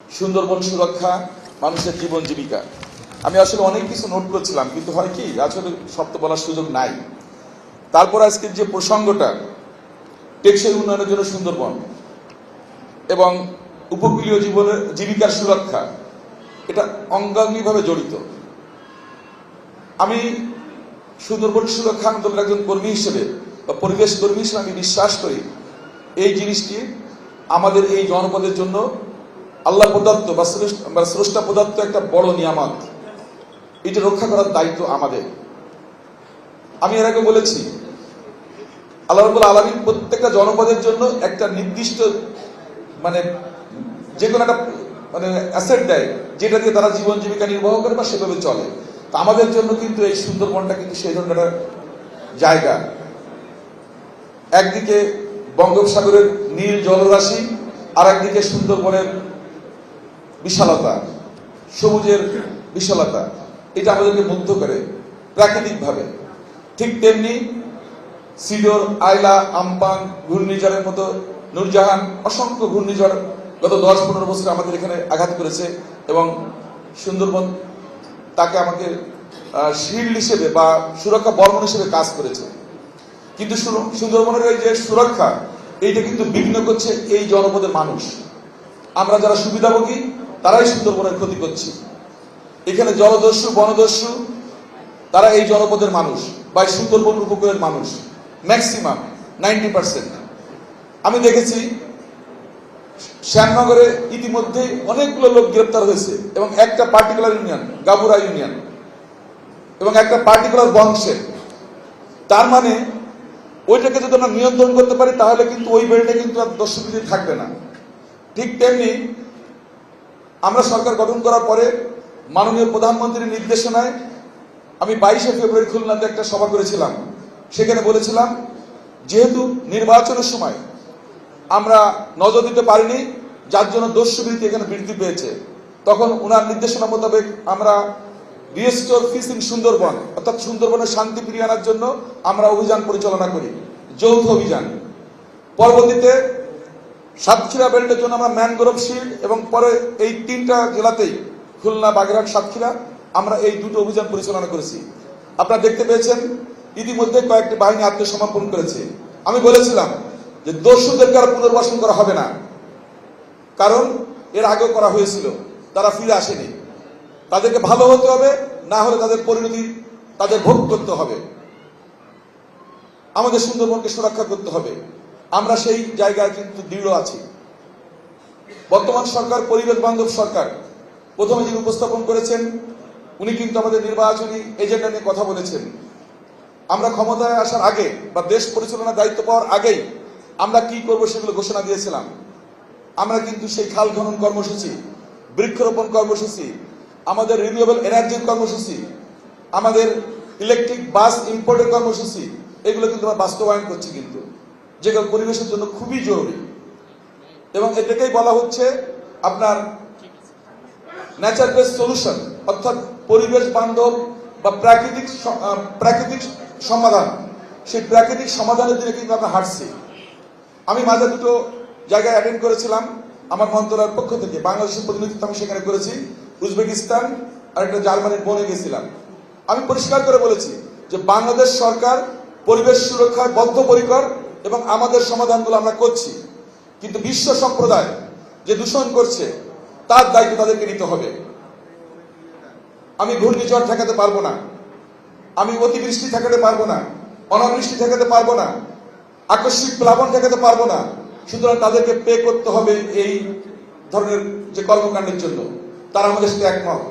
সুন্দরবন সুরক্ষা, মানুষের জীবন জীবিকা। আমি আসলে অনেক কিছু নোট করছিলাম, কিন্তু হয় কি আসলে সব তো বলার সুযোগ নাই। তারপর আজকের যে প্রসঙ্গটা, টেকসই উন্নয়নের জন্য সুন্দরবন এবং উপকূলীয় জীবিকার সুরক্ষা, এটা অঙ্গাঙ্গিভাবে জড়িত। আমি সুন্দরবন সুরক্ষা আন্দোলনের একজন কর্মী হিসেবে বা পরিবেশ কর্মী হিসেবে আমি বিশ্বাস করি এই জিনিসটি আমাদের এই জনপদের জন্য আল্লাহ প্রদত্ত বা স্রষ্টা প্রদত্ত একটা বড় নিয়ামত। এটা রক্ষা করার দায়িত্ব আমাদের। আমি এর আগে বলেছি, আল্লাহ রাব্বুল আলামিন প্রত্যেকটা জনপদের জন্য একটা নির্দিষ্ট যে কোনো একটা অ্যাসেট দেয়, যেটা দিয়ে তারা জীবন জীবিকা নির্বাহ করে বা সেভাবে চলে। তা আমাদের জন্য কিন্তু এই সুন্দরবনটা কিন্তু সেই ধরনের একটা জায়গা। একদিকে বঙ্গোপসাগরের নীল জলরাশি, আর একদিকে সুন্দরবনের বিশালতা, সবুজের বিশালতা, এটা আমাদেরকে মুগ্ধ করে প্রাকৃতিকভাবে। ঠিক তেমনি সিডর, আইলা, আমপান ঘূর্ণিঝড়ের মতো, নূরজাহান, অসংখ্য ঘূর্ণিঝড় গত 10-15 বছর আমাদের এখানে আঘাত করেছে এবং সুন্দরবন তাকে আমাকে শিল্ড হিসেবে বা সুরক্ষা বর্মন হিসেবে কাজ করেছে। কিন্তু সুন্দরবনের এই যে সুরক্ষা, এইটা কিন্তু বিঘ্ন করছে এই জনপদের মানুষ। আমরা যারা সুবিধাভোগী তারাই সুন্দরবনের ক্ষতি করছি। এখানে জলদস্যু, বনদস্যু তারা এই জনপদের মানুষ বা সুন্দরবন উপকূলের মানুষ, ম্যাক্সিমাম 90%। আমি দেখেছি শ্যামনগরে ইতিমধ্যে অনেকগুলো লোক গ্রেপ্তার হয়েছে এবং একটা পার্টিকুলার ইউনিয়ন, গাবুরা ইউনিয়ন, এবং একটা পার্টিকুলার বংশের। তার মানে ওইটাকে যদি আমরা নিয়ন্ত্রণ করতে পারি তাহলে কিন্তু ওই বেলটা কিন্তু আর দস্যুবিধি থাকবে না। ঠিক তেমনি আমরা সরকার গঠন করার পরে মাননীয় প্রধানমন্ত্রীর নির্দেশনায় আমি 22শে ফেব্রুয়ারি খুলনাতে একটা সভা করেছিলাম। সেখানে বলেছিলাম, যেহেতু নির্বাচনের সময় আমরা নজর দিতে পারিনি, যার জন্য দস্যুবৃত্তি এখানে বৃদ্ধি পেয়েছে, তখন ওনার নির্দেশনা মোতাবেক আমরা রিস্টোর পিস ইন সুন্দরবন, অর্থাৎ সুন্দরবনের শান্তি ফিরিয়ে আনার জন্য আমরা অভিযান পরিচালনা করি, যৌথ অভিযান। পরবর্তীতে সাতক্ষীরা বেল্টের জন্য আমরা ম্যানগ্রোভ শিল্ড, এবং পরে এই 3টা জেলাতেই, খুলনা, বাগেরহাট, সাতক্ষীরা, আমরা এই 2টো অভিযান পরিচালনা করেছি। আপনারা দেখতে পেয়েছেন ইতিমধ্যে কয়েকটি বাহিনী আত্মসমর্পণ করেছে। আমি বলেছিলাম যে দস্যুদেরকে আর পুনর্বাসন করা হবে না, কারণ এর আগেও করা হয়েছিল, তারা ফিরে আসেনি। তাদেরকে ভালো হতে হবে, না হলে তাদের পরিণতি তাদের ভোগ করতে হবে। আমাদের সুন্দরবনকে সুরক্ষা করতে হবে। আমরা সেই জায়গায় কিন্তু দৃঢ় আছি। বর্তমান সরকার পরিবেশ বান্ধব সরকার। প্রথমে যিনি উপস্থাপন করেছেন উনি কিন্তু আমাদের নির্বাচনী এজেন্ডা নিয়ে কথা বলেছেন। আমরা ক্ষমতায় আসার আগে বা দেশ পরিচালনার দায়িত্ব পাওয়ার আগেই আমরা কি করব সেগুলো ঘোষণা দিয়েছিলাম। আমরা কিন্তু সেই খাল খনন কর্মসূচি, বৃক্ষরোপণ কর্মসূচি, আমাদের রিনিউয়েবল এনার্জির কর্মসূচি, আমাদের ইলেকট্রিক বাস ইম্পোর্টের কর্মসূচি, এগুলো কিন্তু আমরা বাস্তবায়ন করছি, কিন্তু যেগুলো পরিবেশের জন্য খুবই জরুরি। এবং এটাকেই বলা হচ্ছে আপনার ন্যাচার বেসড সলিউশন, অর্থাৎ পরিবেশ বান্ধব বা প্রাকৃতিক সমাধান। সেই প্রাকৃতিক সমাধানের দিকে কিন্তু আমরা হাঁটছি। আমি মাঝে 2টো জায়গায় অ্যাটেন্ড করেছিলাম আমার মন্ত্রণালয়ের পক্ষ থেকে। বাংলাদেশের প্রতিনিধিত্ব আমি সেখানে করেছি, উজবেকিস্তান আর একটা জার্মানির বনে গেছিলাম। আমি পরিষ্কার করে বলেছি যে বাংলাদেশ সরকার পরিবেশ সুরক্ষায় বদ্ধপরিকর এবং আমাদের সমাধানগুলো আমরা করছি, কিন্তু বিশ্ব সম্প্রদায় যে দূষণ করছে তার দায়িত্ব তাদেরকে নিতে হবে। আমি ঘূর্ণিঝড় ঠেকাতে পারবো না, আমি অতিবৃষ্টি ঠেকাতে পারবো না, অনাবৃষ্টি ঠেকাতে পারবো না, আকস্মিক প্লাবন ঠেকাতে পারবো না। সুতরাং তাদেরকে পে করতে হবে এই ধরনের যে কর্মকাণ্ডের জন্য। তারা আমাদের সাথে একমত।